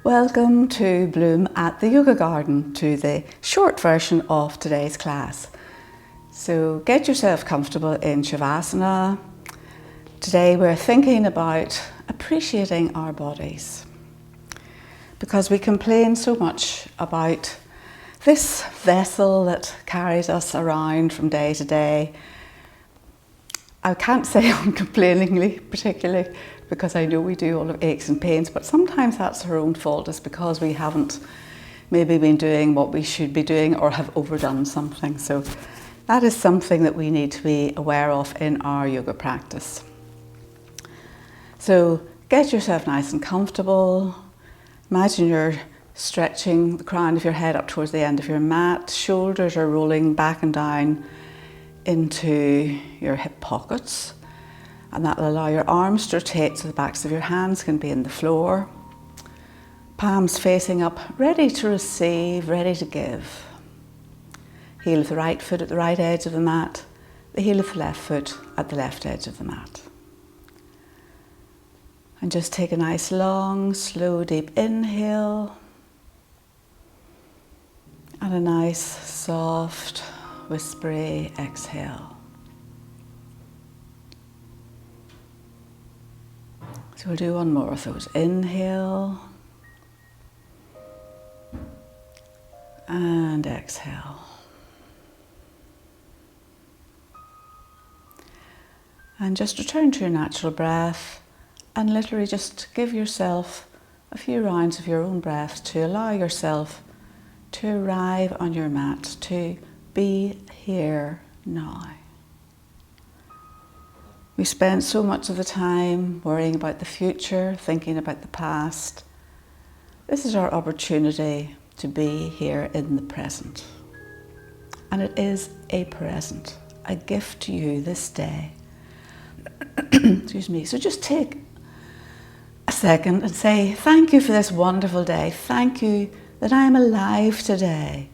Welcome to Bloom at the Yoga Garden, to the short version of today's class. So get yourself comfortable in Shavasana. Today we're thinking about appreciating our bodies, because we complain so much about this vessel that carries us around from day to day. I can't say uncomplainingly particularly, because I know we do all of aches and pains, but sometimes that's our own fault. It's because we haven't maybe been doing what we should be doing or have overdone something. So that is something that we need to be aware of in our yoga practice. So get yourself nice and comfortable. Imagine you're stretching the crown of your head up towards the end of your mat. Shoulders are rolling back and down into your hip pockets. And that will allow your arms to rotate so the backs of your hands can be in the floor. Palms facing up, ready to receive, ready to give. Heel of the right foot at the right edge of the mat, the heel of the left foot at the left edge of the mat. And just take a nice long, slow, deep inhale. And a nice, soft, whispery exhale. So we'll do one more of those. Inhale and exhale. And just return to your natural breath and literally just give yourself a few rounds of your own breath to allow yourself to arrive on your mat, to be here now. We spend so much of the time worrying about the future, thinking about the past. This is our opportunity to be here in the present. And it is a present, a gift to you this day. Excuse me. So just take a second and say, thank you for this wonderful day. Thank you that I am alive today.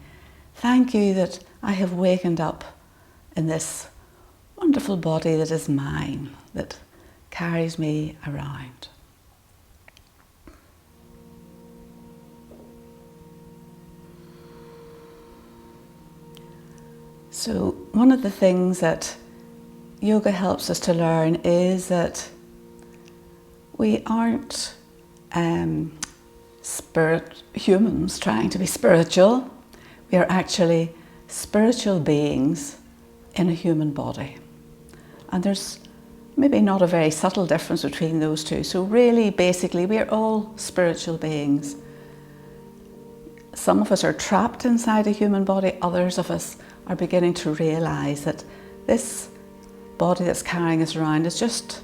Thank you that I have wakened up in this wonderful body that is mine, that carries me around. So one of the things that yoga helps us to learn is that we aren't humans trying to be spiritual. We are actually spiritual beings in a human body. And there's maybe not a very subtle difference between those two. So really, basically, we are all spiritual beings. Some of us are trapped inside a human body. Others of us are beginning to realize that this body that's carrying us around is just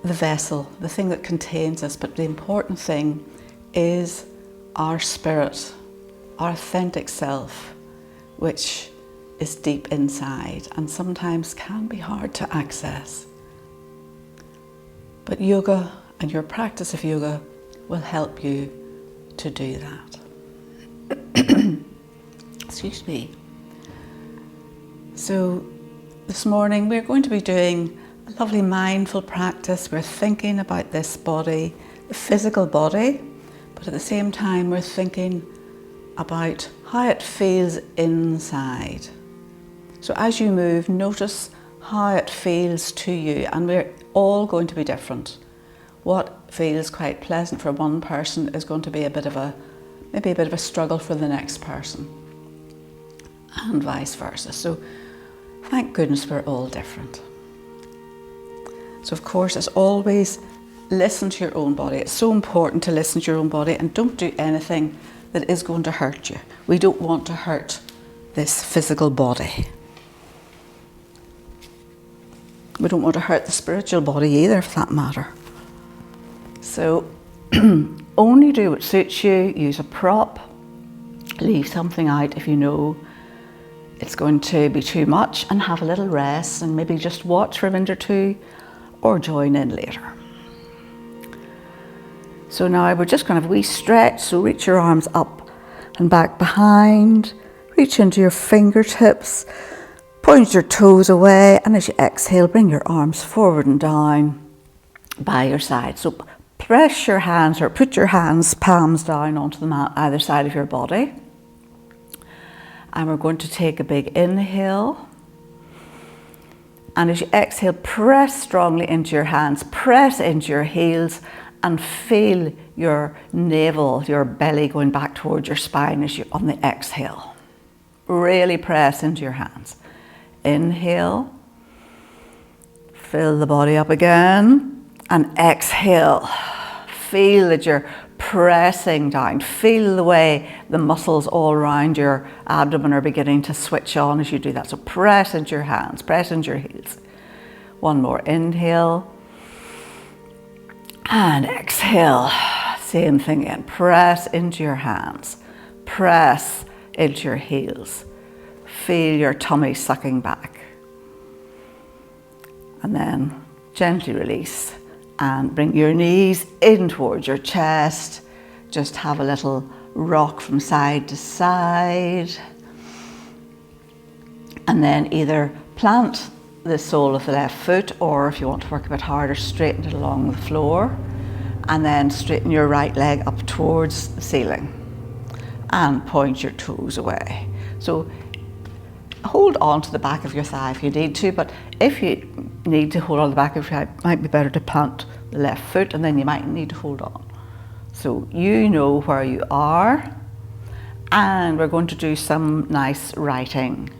the vessel, the thing that contains us. But the important thing is our spirit, our authentic self, which is deep inside and sometimes can be hard to access. But yoga and your practice of yoga will help you to do that. Excuse me. So this morning we're going to be doing a lovely mindful practice. We're thinking about this body, the physical body, but at the same time we're thinking about how it feels inside. So as you move, notice how it feels to you, and we're all going to be different. What feels quite pleasant for one person is going to be maybe a bit of a struggle for the next person, and vice versa. So thank goodness we're all different. So of course, as always, listen to your own body. It's so important to listen to your own body and don't do anything that is going to hurt you. We don't want to hurt this physical body. We don't want to hurt the spiritual body either, for that matter. So only do what suits you. Use a prop. Leave something out if you know it's going to be too much, and have a little rest and maybe just watch for a minute or two or join in later. So now we're just going to have a wee stretch. So reach your arms up and back behind. Reach into your fingertips. Point your toes away, and as you exhale, bring your arms forward and down by your side. So press your hands or put your hands, palms down onto the mat either side of your body. And we're going to take a big inhale. And as you exhale, press strongly into your hands, press into your heels, and feel your navel, your belly going back towards your spine as you on the exhale. Really press into your hands. Inhale. Fill the body up again. And exhale. Feel that you're pressing down. Feel the way the muscles all around your abdomen are beginning to switch on as you do that. So press into your hands, press into your heels. One more. Inhale. And exhale. Same thing again. Press into your hands. Press into your heels. Feel your tummy sucking back. And then gently release and bring your knees in towards your chest. Just have a little rock from side to side. And then either plant the sole of the left foot, or if you want to work a bit harder, straighten it along the floor. And then straighten your right leg up towards the ceiling. And point your toes away. So hold on to the back of your thigh if you need to, but if you need to hold on the back of your thigh, it might be better to plant the left foot, and then you might need to hold on. So you know where you are, and we're going to do some nice writing.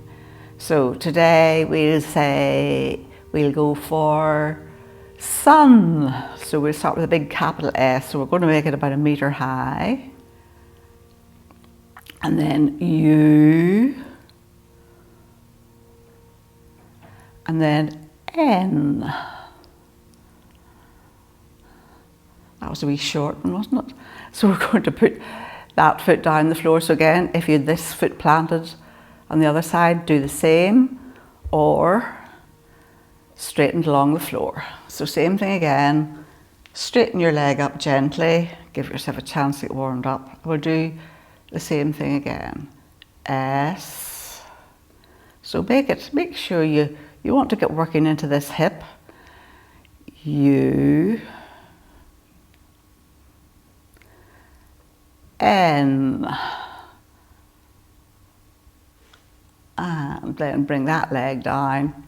So today we'll go for sun. So we'll start with a big capital S, so we're going to make it about 1 meter high. And then U. And then N. That was a wee short one, wasn't it? So we're going to put that foot down the floor. So again, if you had this foot planted on the other side, do the same, or straightened along the floor. So same thing again, straighten your leg up gently, give yourself a chance to get warmed up. We'll do the same thing again. S. So make sure you want to get working into this hip. U. N. And then bring that leg down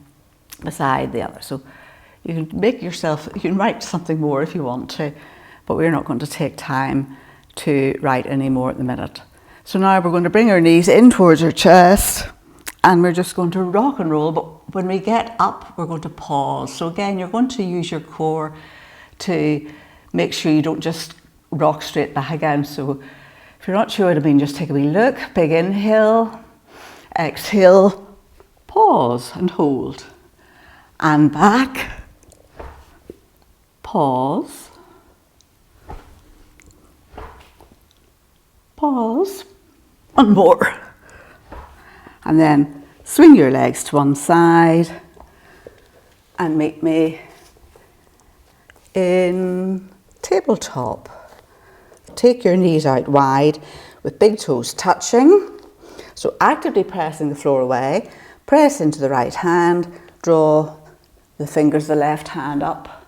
beside the other. So you can write something more if you want to, but we're not going to take time to write any more at the minute. So now we're going to bring our knees in towards our chest, and we're just going to rock and roll, but when we get up, we're going to pause. So again, you're going to use your core to make sure you don't just rock straight back again. So if you're not sure what I mean, just take a wee look. Big inhale, exhale, pause and hold. And back, pause, pause, and more. And then swing your legs to one side and meet me in tabletop. Take your knees out wide with big toes touching. So actively pressing the floor away. Press into the right hand, draw the fingers of the left hand up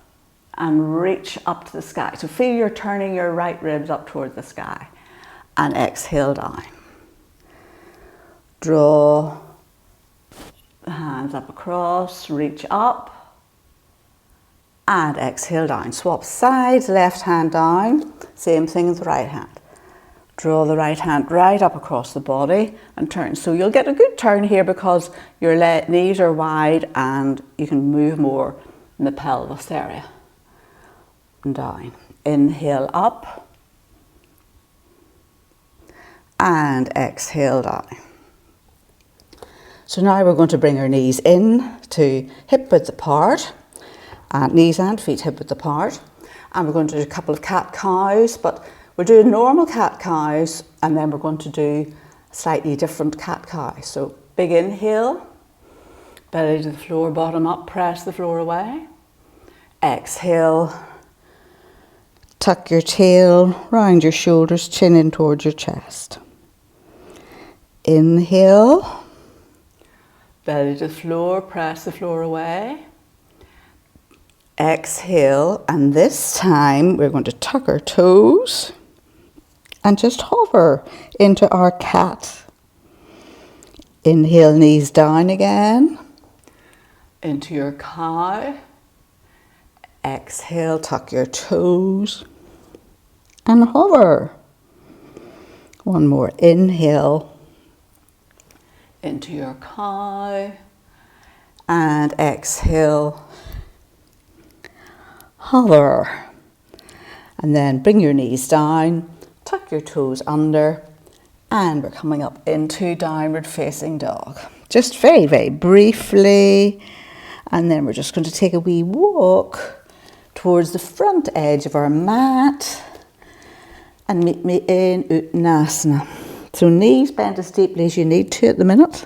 and reach up to the sky. So feel you're turning your right ribs up towards the sky. And exhale down. Draw the hands up across, reach up, and exhale down. Swap sides, left hand down, same thing as the right hand. Draw the right hand right up across the body and turn. So you'll get a good turn here because your knees are wide and you can move more in the pelvis area. And down. Inhale up. And exhale down. So now we're going to bring our knees in to hip width apart. Knees and feet hip width apart. And we're going to do a couple of cat-cows, but we're doing normal cat-cows, and then we're going to do slightly different cat-cow. So big inhale, belly to the floor, bottom up, press the floor away. Exhale, tuck your tail, round your shoulders, chin in towards your chest. Inhale, belly to the floor, press the floor away. Exhale, and this time we're going to tuck our toes and just hover into our cat. Inhale, knees down again, into your cow. Exhale, tuck your toes and hover. One more, inhale, into your cow, and exhale, hover. And then bring your knees down, tuck your toes under, and we're coming up into downward facing dog. Just very, very briefly. And then we're just going to take a wee walk towards the front edge of our mat and meet me in Uttanasana. So knees bent as deeply as you need to at the minute.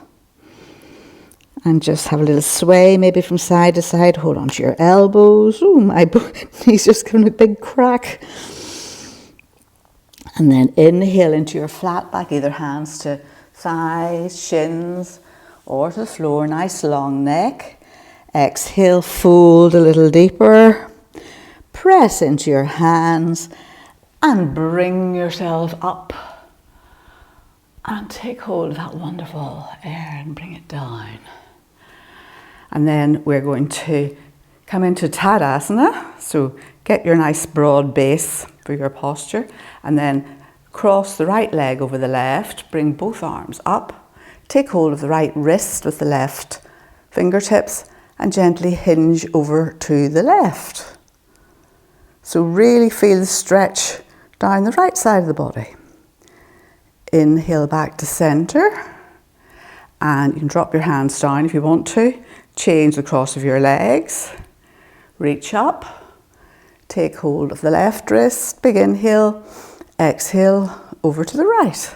And just have a little sway, maybe from side to side. Hold on to your elbows. Oh, my knee's just giving a big crack. And then inhale into your flat back, either hands to thighs, shins, or to the floor. Nice long neck. Exhale, fold a little deeper. Press into your hands and bring yourself up. And take hold of that wonderful air and bring it down. And then we're going to come into Tadasana. So get your nice broad base for your posture. And then cross the right leg over the left. Bring both arms up. Take hold of the right wrist with the left fingertips and gently hinge over to the left. So really feel the stretch down the right side of the body. Inhale back to center. And you can drop your hands down if you want to. Change the cross of your legs. Reach up. Take hold of the left wrist. Big inhale. Exhale over to the right.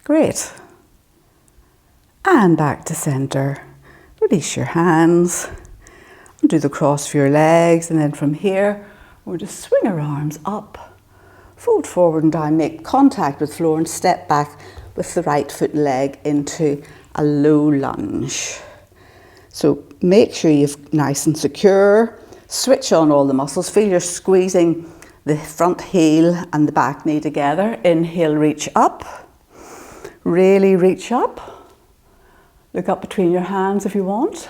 Great. And back to center. Release your hands. And do the cross of your legs. And then from here, we'll just swing our arms up. Fold forward and down. Make contact with floor and step back with the right foot and leg into a low lunge. So make sure you're nice and secure. Switch on all the muscles. Feel you're squeezing the front heel and the back knee together. Inhale, reach up. Really reach up. Look up between your hands if you want.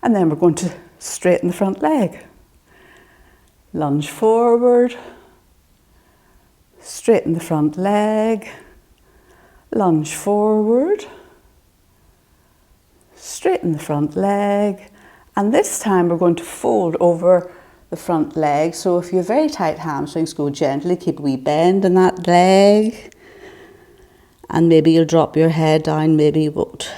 And then we're going to straighten the front leg. Lunge forward. Straighten the front leg. Lunge forward. Straighten the front leg, and this time we're going to fold over the front leg. So if you have very tight hamstrings, go gently, keep a wee bend in that leg, and maybe you'll drop your head down, maybe you won't.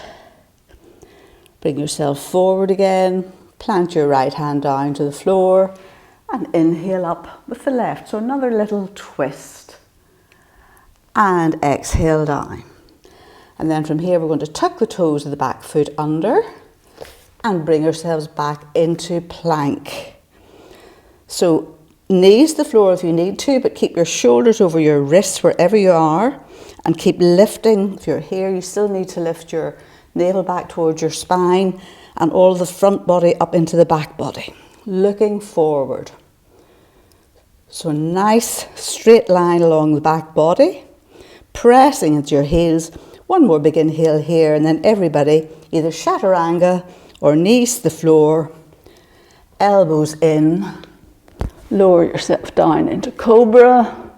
Bring yourself forward again, plant your right hand down to the floor, and inhale up with the left. So another little twist, and exhale down. And then from here, we're going to tuck the toes of the back foot under and bring ourselves back into plank. So knees to the floor if you need to, but keep your shoulders over your wrists wherever you are and keep lifting. If you're here, you still need to lift your navel back towards your spine and all of the front body up into the back body, looking forward. So nice straight line along the back body, pressing into your heels. One more big inhale here, and then everybody, either chaturanga or knees to the floor, elbows in, lower yourself down into cobra,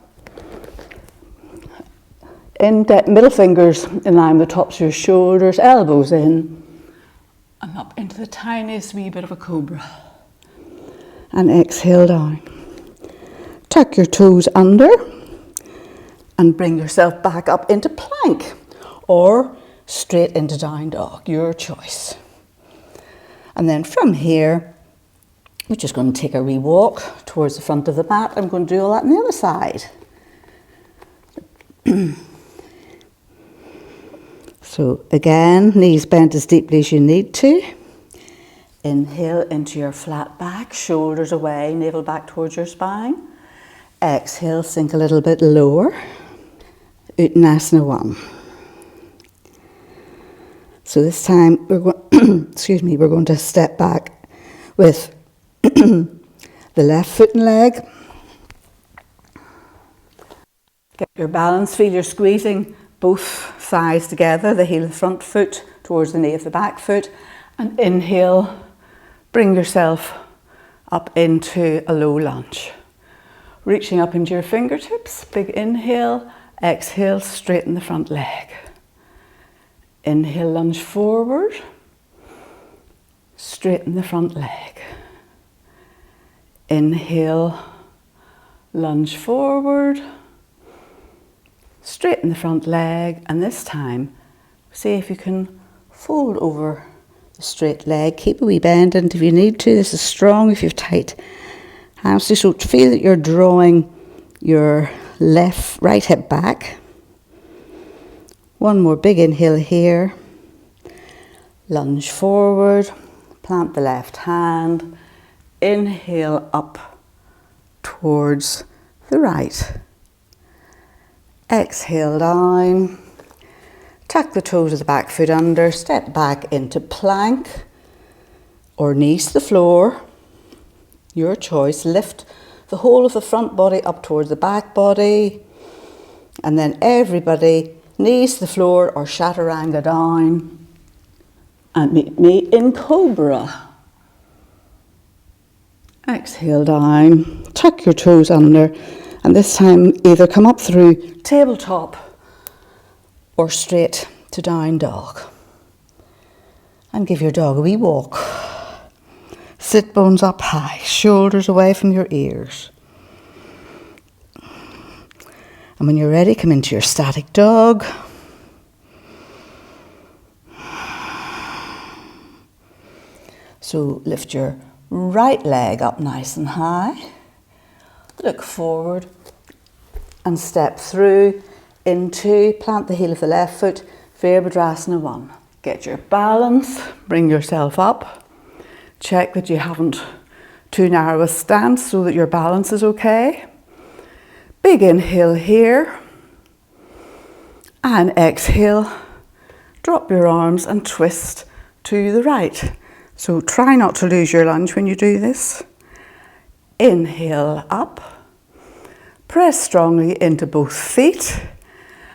middle fingers in line with the tops of your shoulders, elbows in, and up into the tiniest wee bit of a cobra. And exhale down. Tuck your toes under and bring yourself back up into plank. Or straight into down dog, your choice. And then from here, we're just going to take a wee walk towards the front of the mat. I'm going to do all that on the other side. So again, knees bent as deeply as you need to. Inhale into your flat back, shoulders away, navel back towards your spine. Exhale, sink a little bit lower. Uttanasana 1. So this time we're going, we're going to step back with the left foot and leg. Get your balance, feel you're squeezing both thighs together, the heel of the front foot towards the knee of the back foot, and inhale, bring yourself up into a low lunge. Reaching up into your fingertips, big inhale, exhale, straighten the front leg. Inhale, lunge forward, straighten the front leg. Inhale, lunge forward, straighten the front leg, and this time, see if you can fold over the straight leg. Keep a wee bend, and if you need to, this is strong if you have tight hamstrings. So feel that you're drawing your right hip back. One more big inhale here. Lunge forward, plant the left hand. Inhale up towards the right. Exhale down. Tuck the toes of the back foot under. Step back into plank or knees to the floor. Your choice. Lift the whole of the front body up towards the back body. And then everybody, knees to the floor or chaturanga down. And meet me in cobra. Exhale down. Tuck your toes under. And this time either come up through tabletop or straight to down dog. And give your dog a wee walk. Sit bones up high, shoulders away from your ears. And when you're ready, come into your static dog. So lift your right leg up nice and high. Look forward and step through into, plant the heel of the left foot, Virabhadrasana 1. Get your balance, bring yourself up. Check that you haven't too narrow a stance so that your balance is okay. Big inhale here. And exhale, drop your arms and twist to the right. So try not to lose your lunge when you do this. Inhale up. Press strongly into both feet.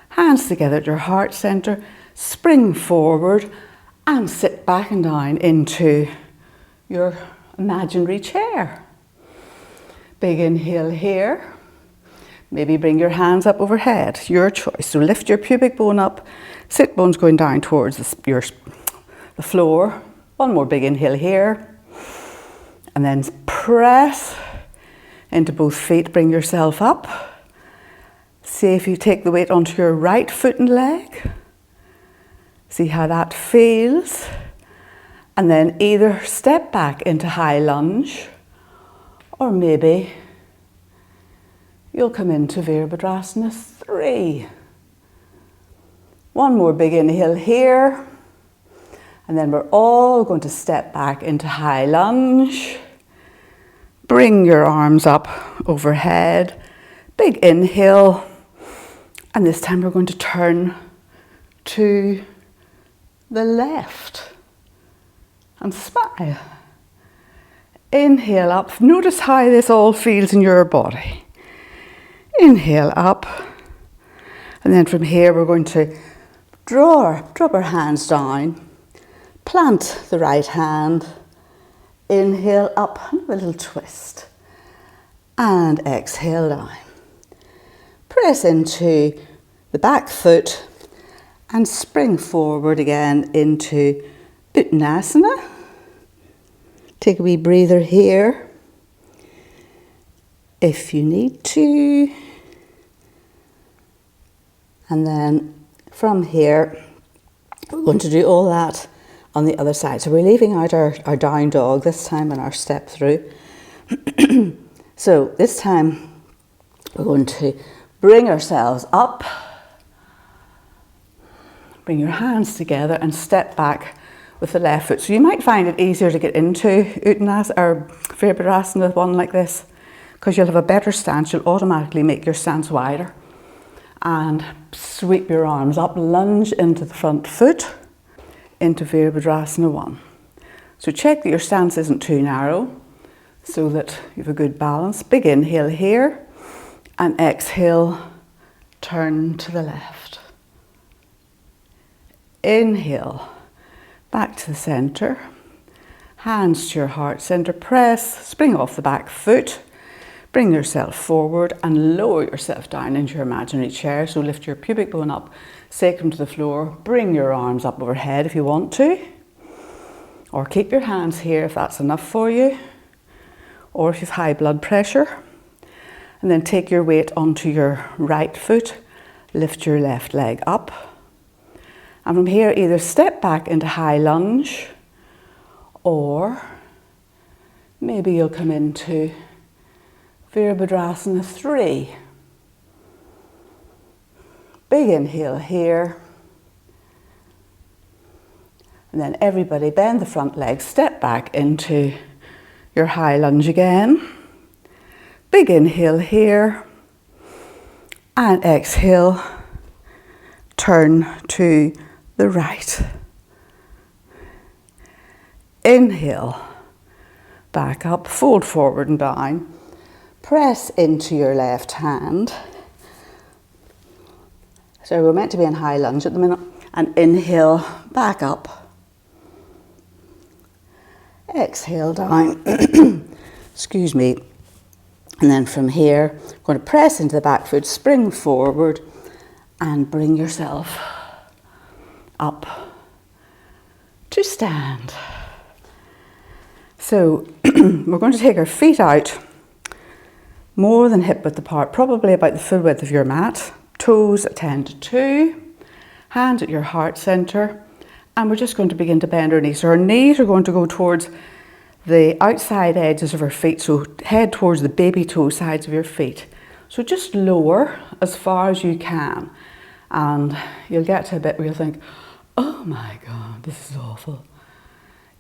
Hands together at your heart center. Spring forward and sit back and down into your imaginary chair. Big inhale here. Maybe bring your hands up overhead, your choice. So lift your pubic bone up, sit bones going down towards the floor. One more big inhale here. And then press into both feet, bring yourself up. See if you take the weight onto your right foot and leg. See how that feels. And then either step back into high lunge, or maybe you'll come into Virabhadrasana 3. One more big inhale here. And then we're all going to step back into high lunge. Bring your arms up overhead. Big inhale. And this time we're going to turn to the left. And smile. Inhale up. Notice how this all feels in your body. Inhale up. And then from here we're going to drop our hands down. Plant the right hand. Inhale up, a little twist. And exhale down. Press into the back foot and spring forward again into Uttanasana. Take a wee breather here if you need to. And then from here, we're going to do all that on the other side. So we're leaving out our down dog this time in our step through. So this time we're going to bring ourselves up. Bring your hands together and step back with the left foot. So you might find it easier to get into Uttanasana or Virabhadrasana 1 like this, because you'll have a better stance. You'll automatically make your stance wider. And sweep your arms up, lunge into the front foot, into Virabhadrasana 1. So check that your stance isn't too narrow. so that you have a good balance. Big inhale here, and exhale, turn to the left. Inhale, back to the center, hands to your heart center, press, spring off the back foot, bring yourself forward and lower yourself down into your imaginary chair. So lift your pubic bone up, sacrum to the floor, bring your arms up overhead if you want to, or keep your hands here if that's enough for you, or if you have high blood pressure. And then take your weight onto your right foot, lift your left leg up. And from here, either step back into high lunge, or maybe you'll come into Virabhadrasana 3. Big inhale here. And then everybody bend the front leg, step back into your high lunge again. Big inhale here. And exhale, turn to the right. Inhale, back up, fold forward and down. Press into your left hand. So we're meant to be in high lunge at the minute. And inhale, back up. Exhale down. Excuse me. And then from here, I'm going to press into the back foot, spring forward, and bring yourself up to stand. So we're going to take our feet out more than hip width apart, probably about the full width of your mat. Toes at 10 to 2, hands at your heart center, and we're just going to begin to bend our knees. So our knees are going to go towards the outside edges of our feet, so head towards the baby toe sides of your feet. So just lower as far as you can, and you'll get to a bit where you'll think, oh my God, this is awful.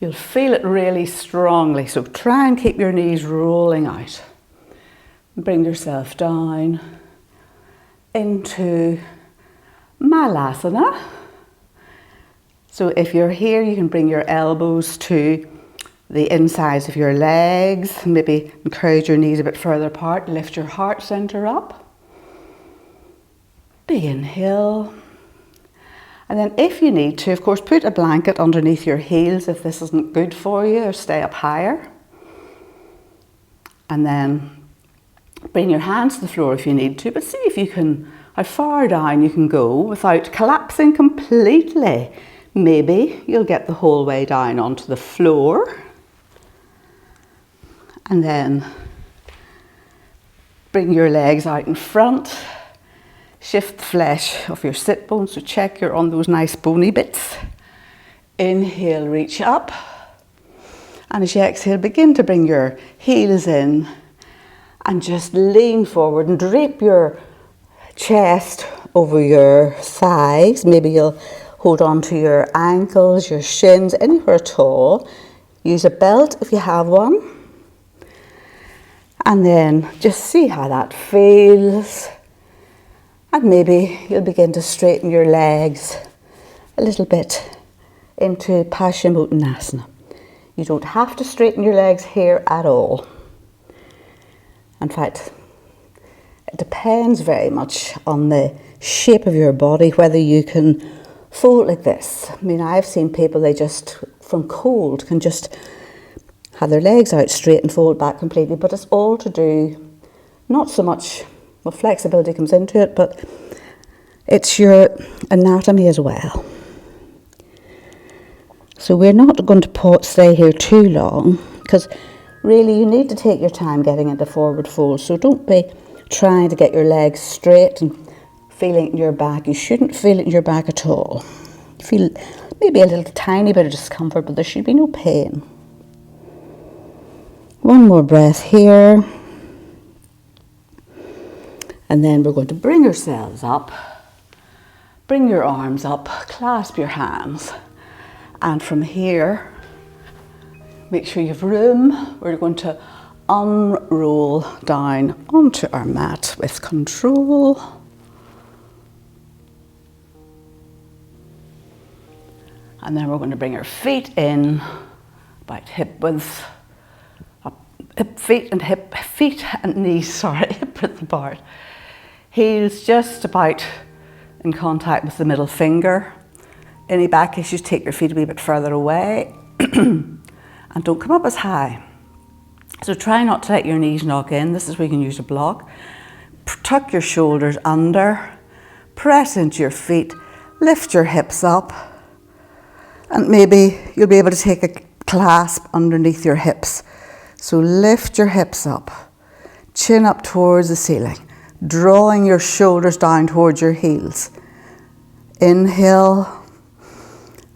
You'll feel it really strongly, so try and keep your knees rolling out. Bring yourself down into Malasana. So if you're here, you can bring your elbows to the insides of your legs, maybe encourage your knees a bit further apart, lift your heart center up. Big inhale. And then if you need to, of course, put a blanket underneath your heels if this isn't good for you, or stay up higher. And then bring your hands to the floor if you need to, but see if you can, how far down you can go without collapsing completely. Maybe you'll get the whole way down onto the floor. And then bring your legs out in front. Shift the flesh of your sit bones, so check you're on those nice bony bits. Inhale, reach up. And as you exhale, begin to bring your heels in and just lean forward and drape your chest over your thighs. Maybe you'll hold on to your ankles, your shins, anywhere at all. Use a belt if you have one. And then just see how that feels. And maybe you'll begin to straighten your legs a little bit into Paschimottanasana. You don't have to straighten your legs here at all. In fact, it depends very much on the shape of your body, whether you can fold like this. I mean, I've seen people, they just, from cold, can just have their legs out straight and fold back completely, but it's all to do, not so much, well, flexibility comes into it, but it's your anatomy as well. So we're not going to stay here too long, because really you need to take your time getting into forward fold. So don't be trying to get your legs straight and feeling it in your back. You shouldn't feel it in your back at all. You feel maybe a little tiny bit of discomfort, but there should be no pain. One more breath here. And then we're going to bring yourselves up. Bring your arms up, clasp your hands. And from here, make sure you have room. We're going to unroll down onto our mat with control. And then we're going to bring our feet in about hip width, up feet and knees, sorry, hip width apart. Heels just about in contact with the middle finger. Any back issues, take your feet a wee bit further away and don't come up as high. So try not to let your knees knock in. This is where you can use a block. Tuck your shoulders under, press into your feet, lift your hips up, and maybe you'll be able to take a clasp underneath your hips. So lift your hips up, chin up towards the ceiling, drawing your shoulders down towards your heels. Inhale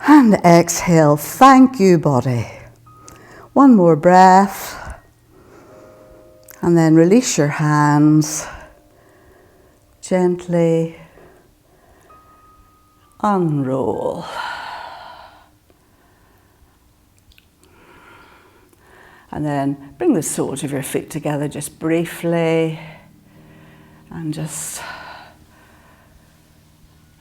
and exhale. Thank you, body. One more breath. And then release your hands. Gently unroll. And then bring the soles of your feet together just briefly. And just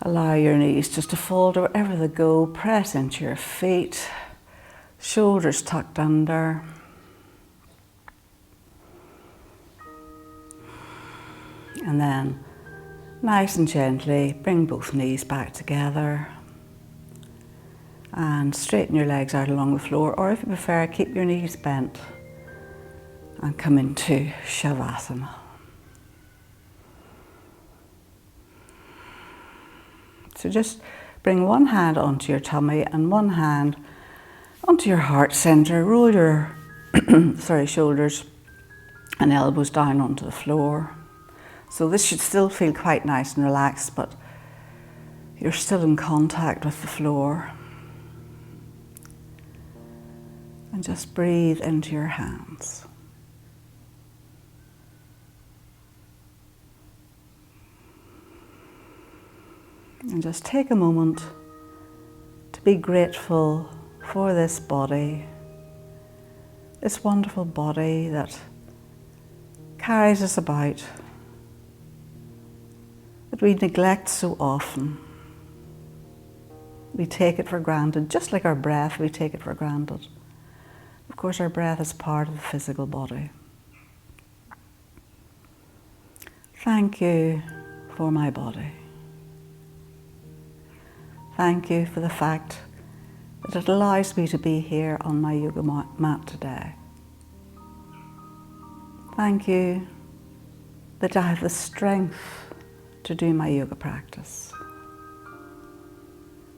allow your knees just to fold wherever they go. Press into your feet. Shoulders tucked under. And then nice and gently bring both knees back together. And straighten your legs out along the floor, or if you prefer, keep your knees bent and come into Shavasana. So just bring one hand onto your tummy and one hand onto your heart center. Roll your shoulders and elbows down onto the floor. So this should still feel quite nice and relaxed, but you're still in contact with the floor. And just breathe into your hands. And just take a moment to be grateful for this body, this wonderful body that carries us about, that we neglect so often. We take it for granted, just like our breath, we take it for granted. Of course, our breath is part of the physical body. Thank you for my body. Thank you for the fact that it allows me to be here on my yoga mat today. Thank you that I have the strength to do my yoga practice.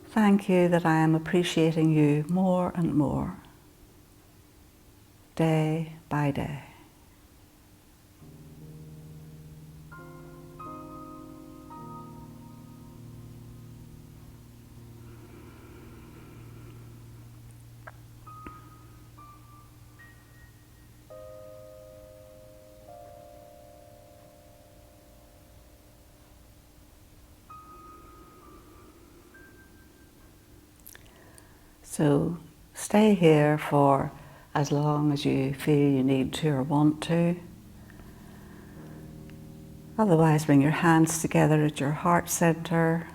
Thank you that I am appreciating you more and more, day by day. So stay here for as long as you feel you need to or want to. Otherwise, bring your hands together at your heart center.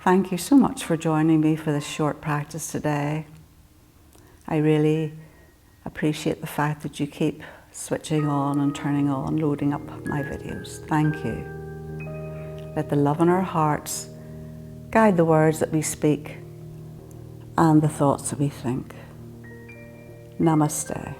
Thank you so much for joining me for this short practice today. I really appreciate the fact that you keep switching on and turning on, loading up my videos. Thank you. Let the love in our hearts guide the words that we speak and the thoughts that we think. Namaste.